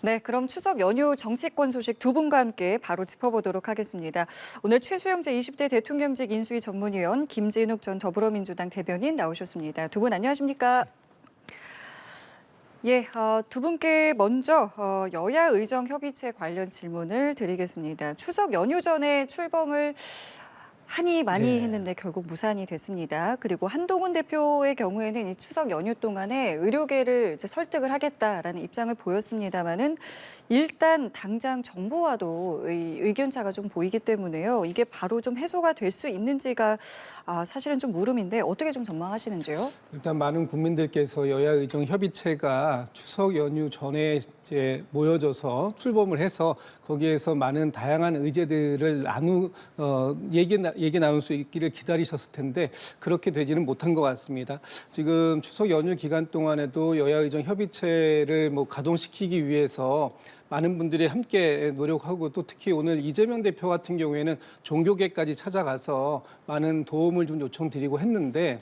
네, 그럼 추석 연휴 정치권 소식 두 분과 함께 바로 짚어보도록 하겠습니다. 오늘 최수영 제20대 대통령직 인수위 전문위원 김진욱 전 더불어민주당 대변인 나오셨습니다. 두 분 안녕하십니까? 예, 두 분께 먼저 여야 의정 협의체 관련 질문을 드리겠습니다. 추석 연휴 전에 출범을 하니 많이 했는데 결국 무산이 됐습니다. 그리고 한동훈 대표의 경우에는 이 추석 연휴 동안에 의료계를 이제 설득을 하겠다라는 입장을 보였습니다만은 일단 당장 정부와도 의견차가 좀 보이기 때문에요. 이게 바로 좀 해소가 될 수 있는지가 사실은 좀 물음인데 어떻게 좀 전망하시는지요? 일단 많은 국민들께서 여야 의정 협의체가 추석 연휴 전에 이제 모여져서 출범을 해서 거기에서 많은 다양한 의제들을 얘기 나눌 수 있기를 기다리셨을 텐데 그렇게 되지는 못한 것 같습니다. 지금 추석 연휴 기간 동안에도 여야 의정 협의체를 가동시키기 위해서 많은 분들이 함께 노력하고 또 특히 오늘 이재명 대표 같은 경우에는 종교계까지 찾아가서 많은 도움을 좀 요청드리고 했는데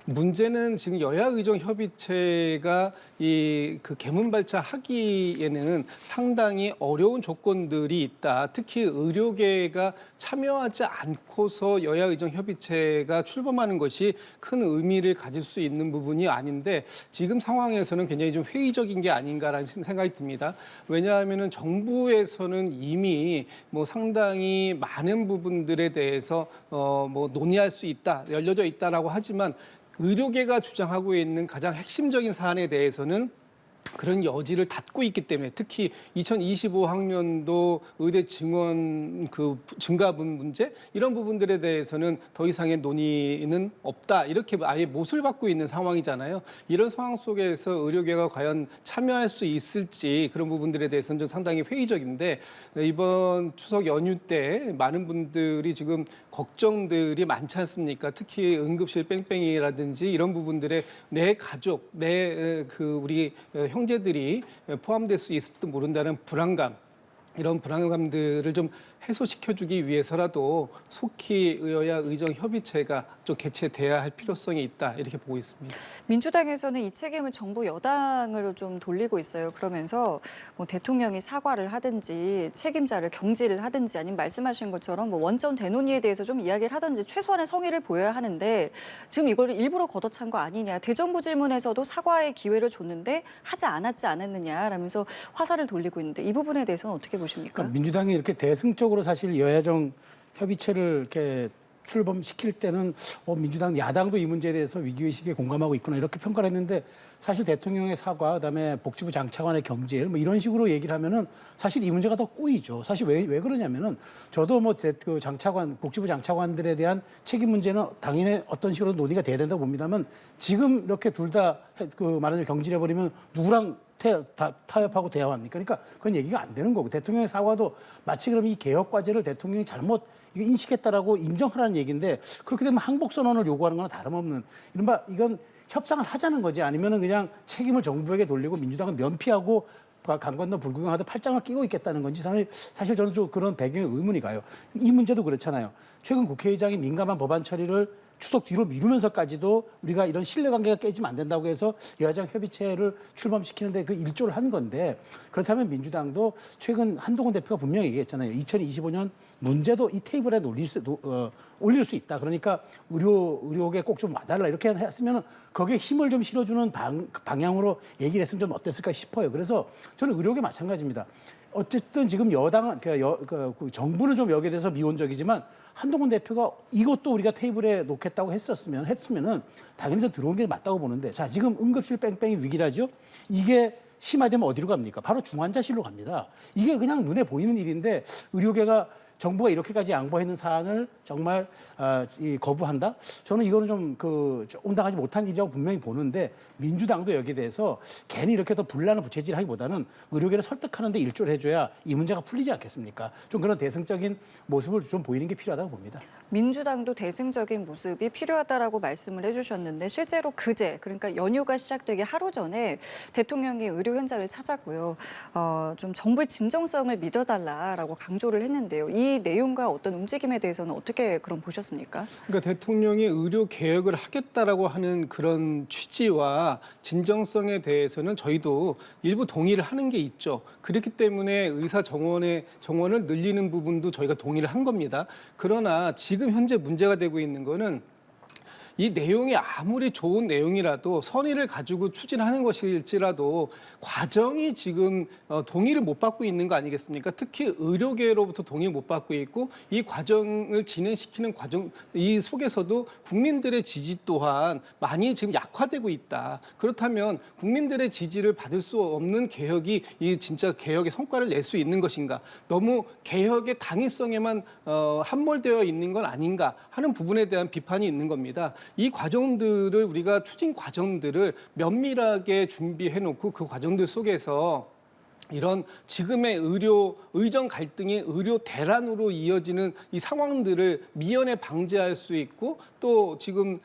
문제는 지금 여야 의정 협의체가 그 개문발차 하기에는 상당히 어려운 조건들이 있다. 특히 의료계가 참여하지 않고서 여야 의정 협의체가 출범하는 것이 큰 의미를 가질 수 있는 부분이 아닌데 지금 상황에서는 굉장히 좀 회의적인 게 아닌가라는 생각이 듭니다. 왜냐하면은 정부에서는 이미 상당히 많은 부분들에 대해서 논의할 수 있다, 열려져 있다라고 하지만 의료계가 주장하고 있는 가장 핵심적인 사안에 대해서는 그런 여지를 닫고 있기 때문에 특히 2025학년도 의대 증원 증가분 문제 이런 부분들에 대해서는 더 이상의 논의는 없다 이렇게 아예 못을 받고 있는 상황이잖아요. 이런 상황 속에서 의료계가 과연 참여할 수 있을지 그런 부분들에 대해서는 좀 상당히 회의적인데 이번 추석 연휴 때 많은 분들이 지금 걱정들이 많지 않습니까? 특히 응급실 뺑뺑이라든지 이런 부분들에 내 가족, 우리 형제들이 포함될 수 있을지도 모른다는 불안감, 이런 불안감들을 좀 해소시켜주기 위해서라도 속히 여야 의정 협의체가 좀 개최돼야 할 필요성이 있다 이렇게 보고 있습니다. 민주당에서는 이 책임을 정부 여당으로 좀 돌리고 있어요. 그러면서 대통령이 사과를 하든지 책임자를 경질을 하든지 아니면 말씀하신 것처럼 원점 대논의에 대해서 좀 이야기를 하든지 최소한의 성의를 보여야 하는데 지금 이걸 일부러 걷어찬 거 아니냐. 대정부 질문에서도 사과의 기회를 줬는데 하지 않았느냐라면서 화살을 돌리고 있는데 이 부분에 대해서는 어떻게 보십니까? 그러니까 민주당이 이렇게 대승적으로 사실 여야정 협의체를 이렇게 출범시킬 때는 민주당 야당도 이 문제에 대해서 위기의식에 공감하고 있구나 이렇게 평가를 했는데 사실 대통령의 사과 그다음에 복지부 장차관의 경질 이런 식으로 얘기를 하면은 사실 이 문제가 더 꼬이죠. 사실 왜 그러냐면은 저도 복지부 장차관들에 대한 책임 문제는 당연히 어떤 식으로 논의가 돼야 된다고 봅니다만 지금 이렇게 둘 다 말하자면 경질해버리면 누구랑 타협하고 대화합니까? 그러니까 그건 얘기가 안 되는 거고 대통령의 사과도 마치 그럼 이 개혁 과제를 대통령이 잘못 인식했다라고 인정하라는 얘기인데 그렇게 되면 항복선언을 요구하는 거나 다름없는 이른바 이건 협상을 하자는 거지 아니면은 그냥 책임을 정부에게 돌리고 민주당은 면피하고 강 건너 불구경하듯 팔짱을 끼고 있겠다는 건지 사실 저는 좀 그런 배경에 의문이 가요. 이 문제도 그렇잖아요. 최근 국회의장이 민감한 법안 처리를 추석 뒤로 미루면서까지도 우리가 이런 신뢰관계가 깨지면 안 된다고 해서 여야정 협의체를 출범시키는데 그 일조를 한 건데 그렇다면 민주당도 최근 한동훈 대표가 분명히 얘기했잖아요. 2025년 문제도 이 테이블에 올릴 수 있다. 그러니까 의료계 꼭 좀 와달라 이렇게 했으면 거기에 힘을 좀 실어주는 방향으로 얘기를 했으면 좀 어땠을까 싶어요. 그래서 저는 의료계 마찬가지입니다. 어쨌든 지금 여당은 정부는 좀 여기에 대해서 미온적이지만 한동훈 대표가 이것도 우리가 테이블에 놓겠다고 했으면은 당연히 들어온 게 맞다고 보는데 자 지금 응급실 뺑뺑이 위기라죠. 이게 심화되면 어디로 갑니까? 바로 중환자실로 갑니다. 이게 그냥 눈에 보이는 일인데 의료계가 정부가 이렇게까지 양보했는 사안을 정말 거부한다? 저는 이거는 좀 온당하지 못한 일이라고 분명히 보는데 민주당도 여기에 대해서 괜히 이렇게 더 분란을 부채질하기보다는 의료계를 설득하는 데 일조를 해줘야 이 문제가 풀리지 않겠습니까? 좀 그런 대승적인 모습을 좀 보이는 게 필요하다고 봅니다. 민주당도 대승적인 모습이 필요하다라고 말씀을 해주셨는데 실제로 그제 그러니까 연휴가 시작되기 하루 전에 대통령이 의료 현장을 찾았고요. 좀 정부의 진정성을 믿어달라라고 강조를 했는데요. 이 이 내용과 어떤 움직임에 대해서는 어떻게 그럼 보셨습니까? 그러니까 대통령이 의료 개혁을 하겠다라고 하는 그런 취지와 진정성에 대해서는 저희도 일부 동의를 하는 게 있죠. 그렇기 때문에 의사 정원을 늘리는 부분도 저희가 동의를 한 겁니다. 그러나 지금 현재 문제가 되고 있는 거는 이 내용이 아무리 좋은 내용이라도 선의를 가지고 추진하는 것일지라도 과정이 지금 동의를 못 받고 있는 거 아니겠습니까? 특히 의료계로부터 동의 못 받고 있고 이 과정을 진행시키는 과정 이 속에서도 국민들의 지지 또한 많이 지금 약화되고 있다. 그렇다면 국민들의 지지를 받을 수 없는 개혁이 이 진짜 개혁의 성과를 낼 수 있는 것인가? 너무 개혁의 당위성에만 함몰되어 있는 건 아닌가 하는 부분에 대한 비판이 있는 겁니다. 이 과정들을 우리가 추진 과정들을 면밀하게 준비해놓고 그 과정들 속에서 이런 지금의 의정 갈등이 의료 대란으로 이어지는 이 상황들을 미연에 방지할 수 있고 또 지금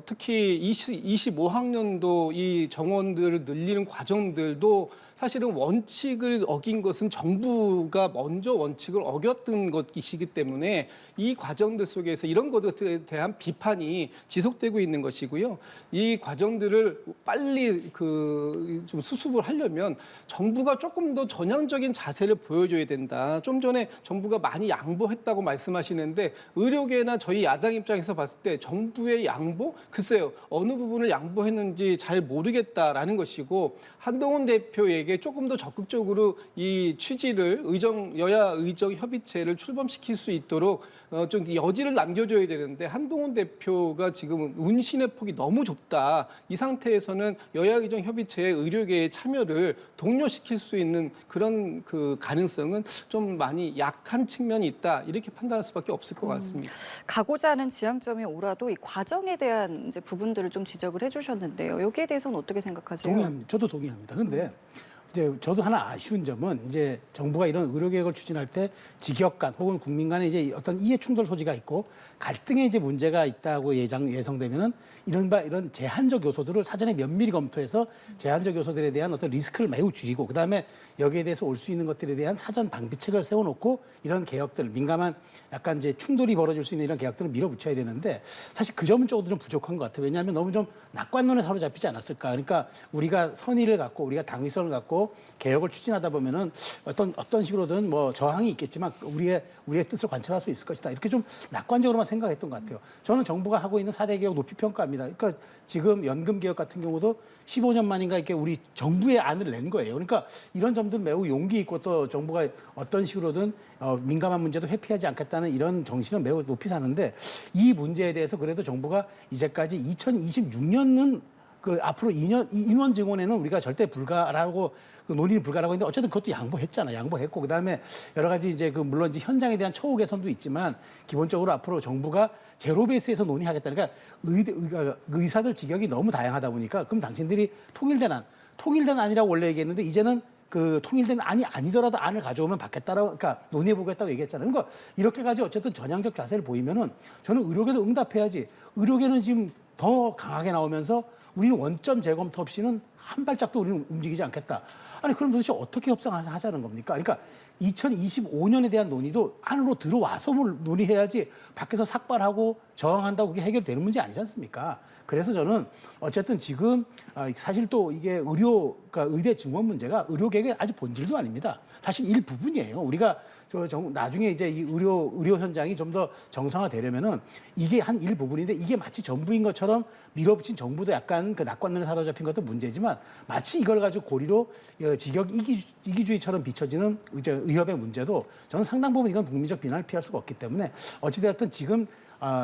특히 25학년도 이 정원들을 늘리는 과정들도 사실은 원칙을 어긴 것은 정부가 먼저 원칙을 어겼던 것이기 때문에 이 과정들 속에서 이런 것들에 대한 비판이 지속되고 있는 것이고요. 이 과정들을 빨리 좀 수습을 하려면 정부가 조금 더 전향적인 자세를 보여줘야 된다. 좀 전에 정부가 많이 양보했다고 말씀하시는데 의료계나 저희 야당 입장에서 봤을 때 정부의 양보? 글쎄요. 어느 부분을 양보했는지 잘 모르겠다라는 것이고 한동훈 대표에게 조금 더 적극적으로 이 취지를 여야 의정 협의체를 출범시킬 수 있도록 좀 여지를 남겨줘야 되는데 한동훈 대표가 지금 운신의 폭이 너무 좁다. 이 상태에서는 여야 의정 협의체의 의료계의 참여를 독려시킬 수 있는 그런 그 가능성은 좀 많이 약한 측면이 있다. 이렇게 판단할 수밖에 없을 것 같습니다. 가고자 하는 지향점이 옳아도 이 과정에 대한 이제 부분들을 좀 지적을 해주셨는데요. 여기에 대해서는 어떻게 생각하세요? 동의합니다. 저도 동의합니다. 근데 이제 저도 하나 아쉬운 점은 이제 정부가 이런 의료 개혁을 추진할 때 직역 간 혹은 국민 간에 이제 어떤 이해 충돌 소지가 있고 갈등에 이제 문제가 있다고 예상되면은 이런 제한적 요소들을 사전에 면밀히 검토해서 제한적 요소들에 대한 어떤 리스크를 매우 줄이고 그다음에 여기에 대해서 올 수 있는 것들에 대한 사전 방비책을 세워놓고 이런 개혁들 민감한 약간 이제 충돌이 벌어질 수 있는 이런 개혁들을 밀어붙여야 되는데 사실 그 점은 조금 좀 부족한 것 같아요. 왜냐하면 너무 좀 낙관론에 사로잡히지 않았을까. 그러니까 우리가 선의를 갖고 우리가 당위성을 갖고 개혁을 추진하다 보면은 어떤 식으로든 뭐 저항이 있겠지만 우리의 뜻을 관철할 수 있을 것이다. 이렇게 좀 낙관적으로만 생각했던 것 같아요. 저는 정부가 하고 있는 4대 개혁 높이 평가합니다. 그러니까 지금 연금 개혁 같은 경우도 15년 만인가 이렇게 우리 정부의 안을 낸 거예요. 그러니까 이런 점들 매우 용기 있고 또 정부가 어떤 식으로든 민감한 문제도 회피하지 않겠다는 이런 정신을 매우 높이 사는데 이 문제에 대해서 그래도 정부가 이제까지 2026년은 그 앞으로 인원 증원에는 우리가 절대 불가라고 논의는 불가라고 했는데 어쨌든 그것도 양보했잖아요. 양보했고 그다음에 여러 가지 이제 물론 이제 현장에 대한 처우 개선도 있지만 기본적으로 앞으로 정부가 제로 베이스에서 논의하겠다. 그러니까 의사들 직역이 너무 다양하다 보니까 그럼 당신들이 통일된 안이라고 원래 얘기했는데 이제는 그 통일된 안이 아니더라도 안을 가져오면 받겠다라고 그러니까 논의해보겠다고 얘기했잖아요. 그러니까 이렇게까지 어쨌든 전향적 자세를 보이면은 저는 의료계도 응답해야지. 의료계는 지금 더 강하게 나오면서 우리는 원점 재검토 없이는 한 발짝도 우리는 움직이지 않겠다. 아니 그럼 도대체 어떻게 협상하자는 겁니까? 그러니까 2025년에 대한 논의도 안으로 들어와서 논의해야지 밖에서 삭발하고 저항한다고 그게 해결되는 문제 아니지 않습니까? 그래서 저는 어쨌든 지금 사실 또 이게 그러니까 의대 증원 문제가 의료계획의 아주 본질도 아닙니다. 사실 일부분이에요. 우리가 나중에 이제 이 의료 현장이 좀 더 정상화되려면은 이게 한 일부분인데 이게 마치 전부인 것처럼 밀어붙인 정부도 약간 그 낙관론에 사로잡힌 것도 문제지만 마치 이걸 가지고 고리로 직역 이기주의처럼 비춰지는 의협의 문제도 저는 상당 부분 이건 국민적 비난을 피할 수가 없기 때문에 어찌되었든 지금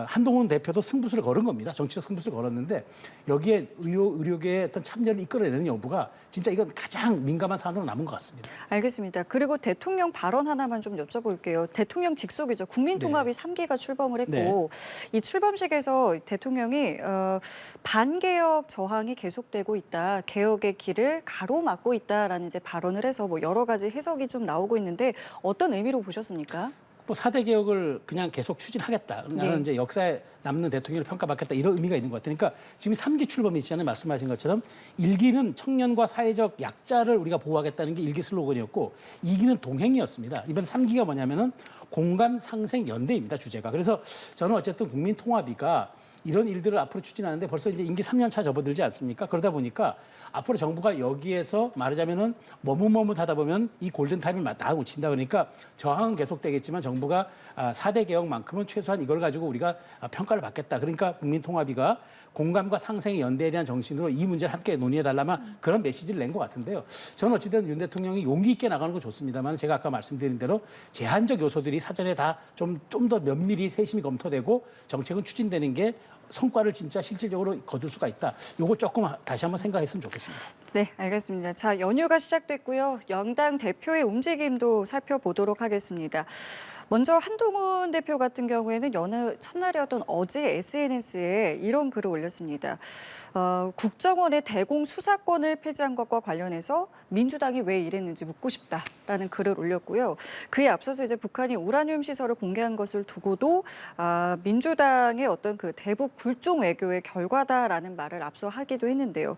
한동훈 대표도 승부수를 걸은 겁니다. 정치적 승부수를 걸었는데 여기에 의료계의 어떤 참여를 이끌어내는 여부가 진짜 이건 가장 민감한 사안으로 남은 것 같습니다. 알겠습니다. 그리고 대통령 발언 하나만 좀 여쭤볼게요. 대통령 직속이죠. 국민통합이 3기가 출범을 했고 이 출범식에서 대통령이 반개혁 저항이 계속되고 있다. 개혁의 길을 가로막고 있다라는 이제 발언을 해서 뭐 여러 가지 해석이 좀 나오고 있는데 어떤 의미로 보셨습니까? 뭐 4대 개혁을 그냥 계속 추진하겠다. 나는 네. 이제 역사에 남는 대통령을 평가받겠다. 이런 의미가 있는 것 같아요. 그러니까 지금 3기 출범이시잖아요. 말씀하신 것처럼 1기는 청년과 사회적 약자를 우리가 보호하겠다는 게 1기 슬로건이었고 2기는 동행이었습니다. 이번 3기가 뭐냐면은 공감 상생 연대입니다. 주제가. 그래서 저는 어쨌든 국민통합위가 이런 일들을 앞으로 추진하는데 벌써 이제 임기 3년 차 접어들지 않습니까? 그러다 보니까 앞으로 정부가 여기에서 말하자면은 머뭇머뭇하다 보면 이 골든타임을 다 놓친다 그러니까 저항은 계속되겠지만 정부가 4대 개혁만큼은 최소한 이걸 가지고 우리가 평가를 받겠다. 그러니까 국민통합위가 공감과 상생의 연대에 대한 정신으로 이 문제를 함께 논의해달라면 그런 메시지를 낸 것 같은데요. 저는 어찌든 윤 대통령이 용기 있게 나가는 건 좋습니다만 제가 아까 말씀드린 대로 제한적 요소들이 사전에 다 좀 더 면밀히 세심히 검토되고 정책은 추진되는 게 성과를 진짜 실질적으로 거둘 수가 있다. 요거 조금 다시 한번 생각했으면 좋겠습니다. 네, 알겠습니다. 자, 연휴가 시작됐고요. 양당 대표의 움직임도 살펴보도록 하겠습니다. 먼저 한동훈 대표 같은 경우에는 연휴 첫날이었던 어제 SNS에 이런 글을 올렸습니다. 국정원의 대공 수사권을 폐지한 것과 관련해서 민주당이 왜 이랬는지 묻고 싶다라는 글을 올렸고요. 그에 앞서서 이제 북한이 우라늄 시설을 공개한 것을 두고도 민주당의 어떤 그 대북 굴종 외교의 결과다라는 말을 앞서 하기도 했는데요.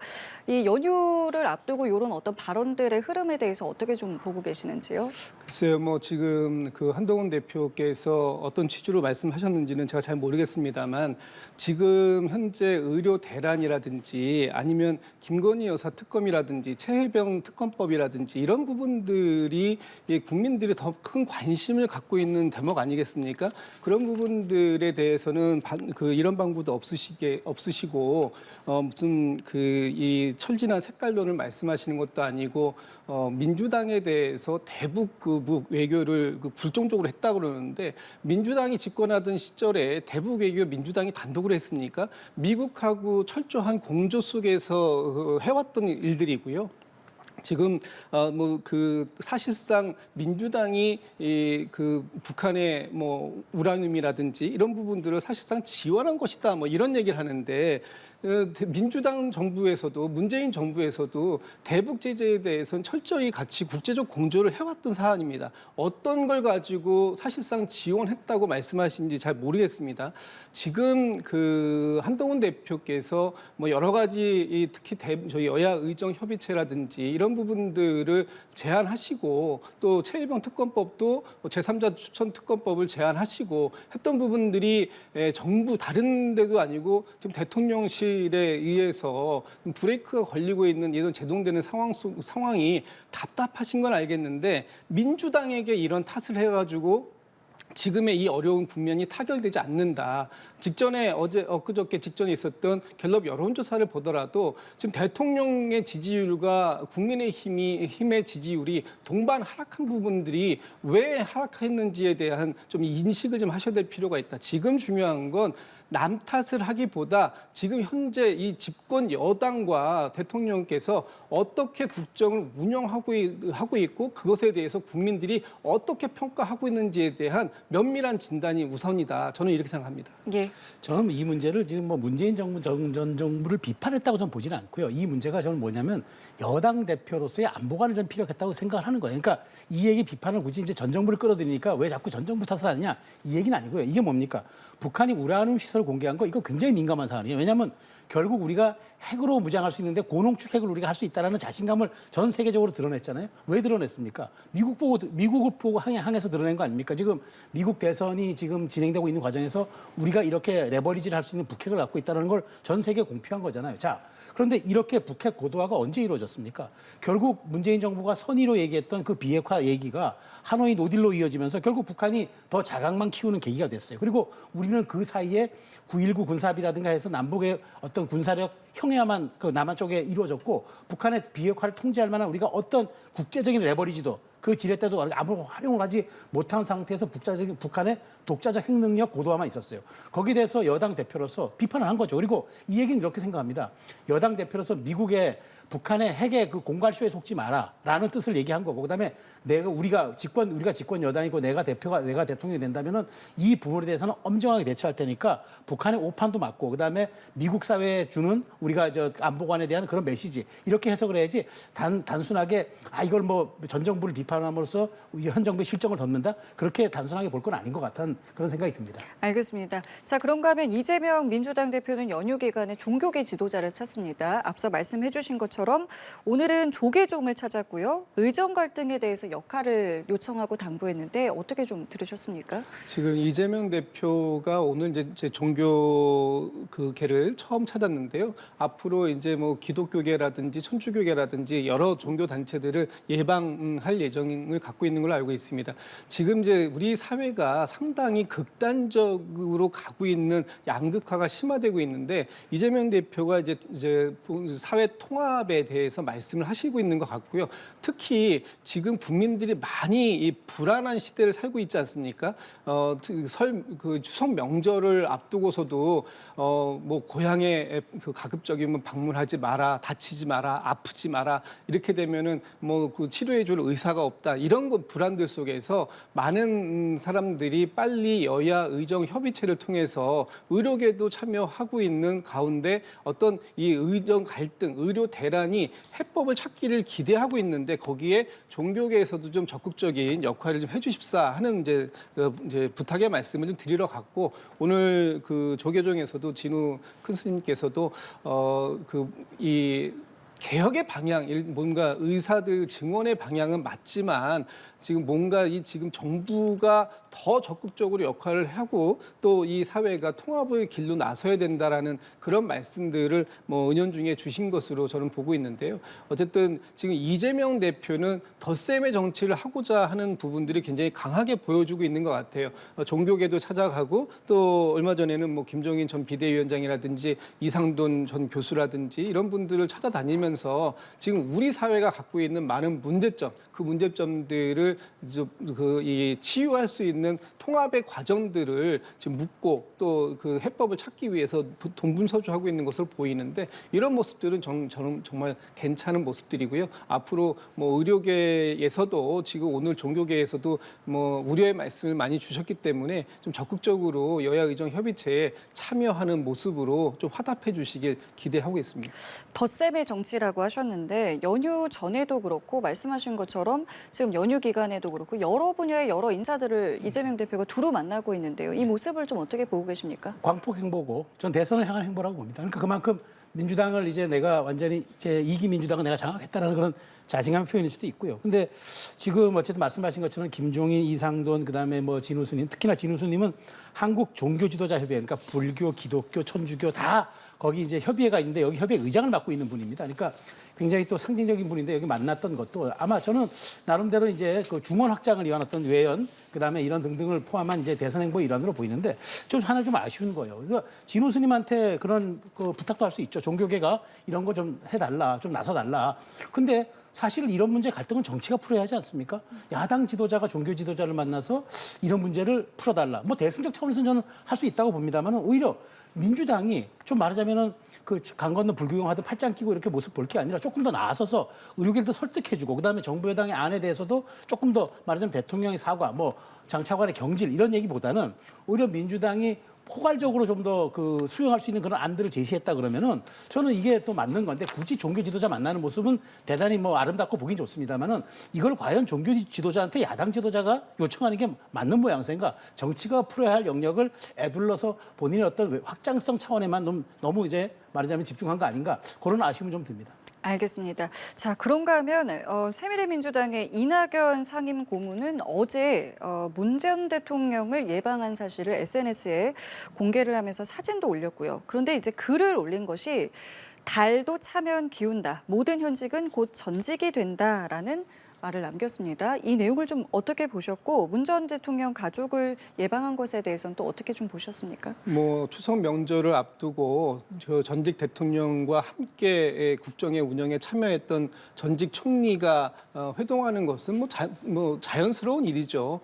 이 연휴를 앞두고 이런 어떤 발언들의 흐름에 대해서 어떻게 좀 보고 계시는지요? 글쎄요, 뭐 지금 그 한동훈 대표께서 어떤 취지로 말씀하셨는지는 제가 잘 모르겠습니다만 지금 현재 의료 대란이라든지 아니면 김건희 여사 특검이라든지 최혜병 특검법이라든지 이런 부분들이 국민들이 더 큰 관심을 갖고 있는 대목 아니겠습니까? 그런 부분들에 대해서는 이런 방구도 없으시고 무슨 이 철진한 색깔론을 말씀하시는 것도 아니고 민주당에 대해서 대북 외교를 굴종적으로 했다고 그러는데 민주당이 집권하던 시절에 대북 외교 민주당이 단독으로 했습니까? 미국하고 철저한 공조 속에서 해왔던 일들이고요. 지금 사실상 민주당이 북한의 우라늄이라든지 이런 부분들을 사실상 지원한 것이다 이런 얘기를 하는데 민주당 정부에서도 문재인 정부에서도 대북 제재에 대해서는 철저히 같이 국제적 공조를 해왔던 사안입니다. 어떤 걸 가지고 사실상 지원했다고 말씀하시는지 잘 모르겠습니다. 지금 한동훈 대표께서 여러 가지 특히 저희 여야 의정 협의체라든지 이런 부분들을 제안하시고 또 최혜병 특검법도 제3자 추천 특검법을 제안하시고 했던 부분들이 정부 다른 데도 아니고 지금 대통령실에 의해서 브레이크가 걸리고 있는 이런 제동되는 상황이 답답하신 건 알겠는데 민주당에게 이런 탓을 해가지고 지금의 이 어려운 국면이 타결되지 않는다. 직전에 엊그저께 직전에 있었던 갤럽 여론조사를 보더라도 지금 대통령의 지지율과 국민의힘의 지지율이 동반 하락한 부분들이 왜 하락했는지에 대한 좀 인식을 좀 하셔야 될 필요가 있다. 지금 중요한 건 남 탓을 하기보다 지금 현재 이 집권 여당과 대통령께서 어떻게 국정을 운영하고 있고 그것에 대해서 국민들이 어떻게 평가하고 있는지에 대한 면밀한 진단이 우선이다. 저는 이렇게 생각합니다. 예. 저는 이 문제를 지금 문재인 정부 전 정부를 비판했다고 저는 보지는 않고요. 이 문제가 저는 뭐냐면 여당 대표로서의 안보관을 좀 필요했다고 생각을 하는 거예요. 그러니까 이 얘기 비판을 굳이 이제 전 정부를 끌어들이니까 왜 자꾸 전 정부 탓을 하느냐 이 얘기는 아니고요. 이게 뭡니까? 북한이 우라늄 시설을 공개한 거 이거 굉장히 민감한 사안이에요. 왜냐하면 결국 우리가 핵으로 무장할 수 있는데 고농축 핵을 우리가 할 수 있다는 자신감을 전 세계적으로 드러냈잖아요. 왜 드러냈습니까? 미국을 보고 향해서 드러낸 거 아닙니까? 지금 미국 대선이 지금 진행되고 있는 과정에서 우리가 이렇게 레버리지를 할 수 있는 북핵을 갖고 있다는 걸 전 세계에 공표한 거잖아요. 자, 그런데 이렇게 북핵 고도화가 언제 이루어졌습니까? 결국 문재인 정부가 선의로 얘기했던 그 비핵화 얘기가 하노이 노딜로 이어지면서 결국 북한이 더 자강만 키우는 계기가 됐어요. 그리고 우리는 그 사이에 9.19 군사합의라든가 해서 남북의 어떤 군사력 형해야만 남한 쪽에 이루어졌고 북한의 비핵화를 통제할 만한 우리가 어떤 국제적인 레버리지도 그 지렛대도 아무런 활용을 하지 못한 상태에서 북한의 독자적 핵능력 고도화만 있었어요. 거기에 대해서 여당 대표로서 비판을 한 거죠. 그리고 이 얘기는 이렇게 생각합니다. 여당 대표로서 미국의 북한의 핵의 그 공갈쇼에 속지 마라라는 뜻을 얘기한 거고, 그다음에 우리가 집권 여당이고 내가 대통령이 된다면은 이 부분에 대해서는 엄정하게 대처할 테니까 북한의 오판도 맞고, 그다음에 미국 사회에 주는 우리가 안보관에 대한 그런 메시지, 이렇게 해석을 해야지 단순하게 이걸 뭐 전 정부를 비판함으로써 현 정부의 실정을 덮는다, 그렇게 단순하게 볼 건 아닌 것 같은 그런 생각이 듭니다. 알겠습니다. 자, 그런가 하면 이재명 민주당 대표는 연휴 기간에 종교계 지도자를 찾습니다. 앞서 말씀해 주신 것처럼 오늘은 조계종을 찾았고요. 의정 갈등에 대해서 역할을 요청하고 당부했는데 어떻게 좀 들으셨습니까? 지금 이재명 대표가 오늘 이제 종교계를 처음 찾았는데요. 앞으로 이제 뭐 기독교계라든지 천주교계라든지 여러 종교 단체들을 예방할 예정을 갖고 있는 걸로 알고 있습니다. 지금 이제 우리 사회가 상당히 극단적으로 가고 있는 양극화가 심화되고 있는데, 이재명 대표가 이제 사회 통합에 대해서 말씀을 하시고 있는 것 같고요. 특히 지금 국민들이 많이 이 불안한 시대를 살고 있지 않습니까? 추석 명절을 앞두고서도 뭐 고향에 가급적이면 방문하지 마라, 다치지 마라, 아프지 마라, 이렇게 되면은 뭐 그 치료해줄 의사가 없다, 이런 것 불안들 속에서 많은 사람들이 빨리 여야 의정 협의체를 통해서 의료계도 참여하고 있는 가운데 어떤 이 의정 갈등, 의료 대란이 해법을 찾기를 기대하고 있는데, 거기에 종교계에서도 좀 적극적인 역할을 좀 해주십사 하는 이제 부탁의 말씀을 좀 드리러 갔고, 오늘 그 조계종에서도 진우 큰 스님께서도 이 개혁의 방향, 뭔가 의사들 증언의 방향은 맞지만 지금 뭔가 지금 정부가 더 적극적으로 역할을 하고 또 이 사회가 통합의 길로 나서야 된다라는 그런 말씀들을 뭐 은연중에 주신 것으로 저는 보고 있는데요. 어쨌든 지금 이재명 대표는 덧셈의 정치를 하고자 하는 부분들이 굉장히 강하게 보여주고 있는 것 같아요. 종교계도 찾아가고, 또 얼마 전에는 뭐 김종인 전 비대위원장이라든지 이상돈 전 교수라든지 이런 분들을 찾아다니면서 지금 우리 사회가 갖고 있는 많은 문제점, 그 문제점들을 치유할 수 있는 통합의 과정들을 지금 묻고 또 그 해법을 찾기 위해서 동분서주하고 있는 것으로 보이는데, 이런 모습들은 저는 정말 괜찮은 모습들이고요. 앞으로 뭐 의료계에서도 지금 오늘 종교계에서도 뭐 우려의 말씀을 많이 주셨기 때문에 좀 적극적으로 여야 의정 협의체에 참여하는 모습으로 좀 화답해 주시길 기대하고 있습니다. 덧셈의 정치라고 하셨는데 연휴 전에도 그렇고 말씀하신 것처럼 지금 연휴 기간에도 그렇고 여러 분야의 여러 인사들을 이재명 대표가 두루 만나고 있는데요. 이 모습을 좀 어떻게 보고 계십니까? 광폭 행보고 전 대선을 향한 행보라고 봅니다. 그러니까 그만큼 민주당을 이제 내가 완전히 이제 2기 민주당을 내가 장악했다라는 그런 자신감 표현일 수도 있고요. 근데 지금 어쨌든 말씀하신 것처럼 김종인, 이상돈, 그다음에 뭐 진우 스님, 특히나 진우 스님은 한국 종교 지도자 협의회, 그러니까 불교, 기독교, 천주교 다 거기 이제 협의회가 있는데 여기 협의회 의장을 맡고 있는 분입니다. 그러니까 굉장히 또 상징적인 분인데, 여기 만났던 것도 아마 저는 나름대로 이제 그 중원 확장을 위한 어떤 외연, 그다음에 이런 등등을 포함한 이제 대선 행보의 일환으로 보이는데, 좀 하나 좀 아쉬운 거예요. 그래서 진호 스님한테 그런 그 부탁도 할 수 있죠. 종교계가 이런 거 좀 해달라, 좀 나서달라. 근데 사실 이런 문제 갈등은 정치가 풀어야 하지 않습니까? 야당 지도자가 종교 지도자를 만나서 이런 문제를 풀어달라. 뭐 대승적 차원에서는 저는 할 수 있다고 봅니다만, 오히려 민주당이 좀 말하자면은 그 강 건너 불구경하듯 팔짱 끼고 이렇게 모습 볼 게 아니라 조금 더 나서서 의료계를 더 설득해주고, 그다음에 정부 여당의 안에 대해서도 조금 더 말하자면 대통령의 사과, 뭐 장차관의 경질, 이런 얘기보다는 오히려 민주당이 포괄적으로 좀 더 그 수용할 수 있는 그런 안들을 제시했다 그러면은 저는 이게 또 맞는 건데, 굳이 종교 지도자 만나는 모습은 대단히 뭐 아름답고 보긴 좋습니다만은 이걸 과연 종교 지도자한테 야당 지도자가 요청하는 게 맞는 모양새인가? 정치가 풀어야 할 영역을 애둘러서 본인의 어떤 확장성 차원에만 너무 이제 말하자면 집중한 거 아닌가? 그런 아쉬움은 좀 듭니다. 알겠습니다. 자, 그런가 하면 새미래민주당의 이낙연 상임 고문은 어제 문 전 대통령을 예방한 사실을 SNS에 공개를 하면서 사진도 올렸고요. 그런데 이제 글을 올린 것이 달도 차면 기운다. 모든 현직은 곧 전직이 된다라는 말을 남겼습니다. 이 내용을 좀 어떻게 보셨고 문 전 대통령 가족을 예방한 것에 대해서는 또 어떻게 좀 보셨습니까? 뭐 추석 명절을 앞두고 저 전직 대통령과 함께 국정의 운영에 참여했던 전직 총리가 회동하는 것은 뭐 자연스러운 일이죠.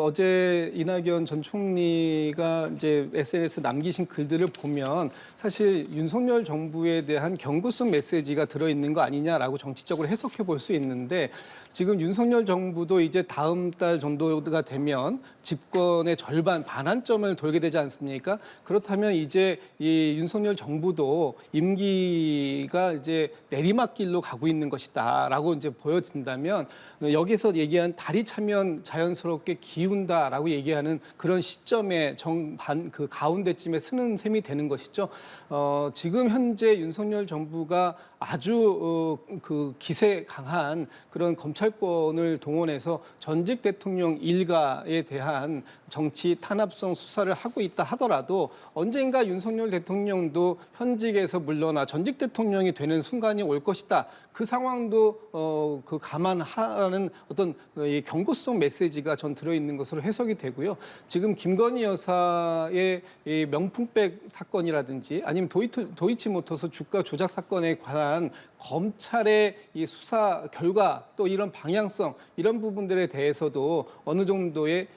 어제 이낙연 전 총리가 이제 SNS 남기신 글들을 보면 사실 윤석열 정부에 대한 경고성 메시지가 들어있는 거 아니냐라고 정치적으로 해석해 볼 수 있는데 지금 윤석열 정부도 이제 다음 달 정도가 되면 집권의 절반, 반환점을 돌게 되지 않습니까? 그렇다면 이제 이 윤석열 정부도 임기가 이제 내리막길로 가고 있는 것이다라고 이제 보여진다면 여기서 얘기한 다리 차면 자연스럽게 기운다라고 얘기하는 그런 시점에 그 가운데쯤에 서는 셈이 되는 것이죠. 지금 현재 윤석열 정부가 아주 그 기세 강한 그런 검찰권을 동원해서 전직 대통령 일가에 대한 정치 탄압성 수사를 하고 있다 하더라도 언젠가 윤석열 대통령도 현직에서 물러나 전직 대통령이 되는 순간이 올 것이다. 그 상황도 그 감안하라는 어떤 이 경고성 메시지가 전 들어있는 것으로 해석이 되고요. 지금 김건희 여사의 이 명품백 사건이라든지 아니면 도이치모터스 주가 조작 사건에 관한 검찰의 이 수사 결과 또 이런 방향성 이런 부분들에 대해서도 어느 정도의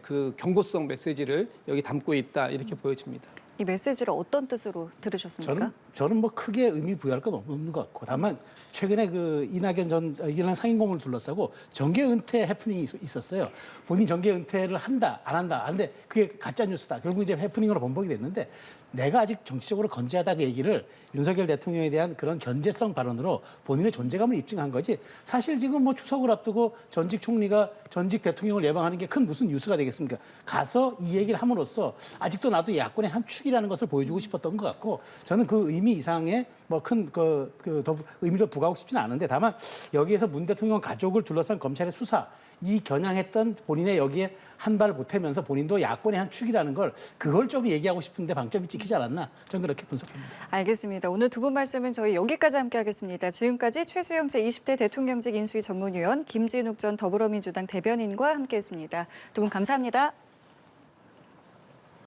그 경고성 메시지를 여기 담고 있다 이렇게 보여집니다. 이 메시지를 어떤 뜻으로 들으셨습니까? 저는 뭐 크게 의미 부여할 건 없는 것 같고 다만 최근에 그 이낙연 상임고문을 둘러싸고 정계 은퇴 해프닝이 있었어요. 본인 정계 은퇴를 한다 안 한다 근데 그게 가짜 뉴스다. 결국 이제 해프닝으로 번복이 됐는데 내가 아직 정치적으로 건재하다 그 얘기를 윤석열 대통령에 대한 그런 견제성 발언으로 본인의 존재감을 입증한 거지. 사실 지금 뭐 추석을 앞두고 전직 총리가 전직 대통령을 예방하는 게 큰 무슨 뉴스가 되겠습니까? 가서 이 얘기를 함으로써 아직도 나도 야권의 한 축이라는 것을 보여주고 싶었던 것 같고 저는 그 의미 이상의 뭐 큰 더 의미를 부과하고 싶지는 않은데 다만 여기에서 문 대통령 가족을 둘러싼 검찰의 수사 이 겨냥했던 본인의 여기에 한 발을 보태면서 본인도 야권의 한 축이라는 걸 그걸 좀 얘기하고 싶은데 방점이 찍히지 않았나 저는 그렇게 분석합니다. 알겠습니다. 오늘 두 분 말씀은 저희 여기까지 함께하겠습니다. 지금까지 최수영 제20대 대통령직 인수위 전문위원 김진욱 전 더불어민주당 대변인과 함께했습니다. 두 분 감사합니다.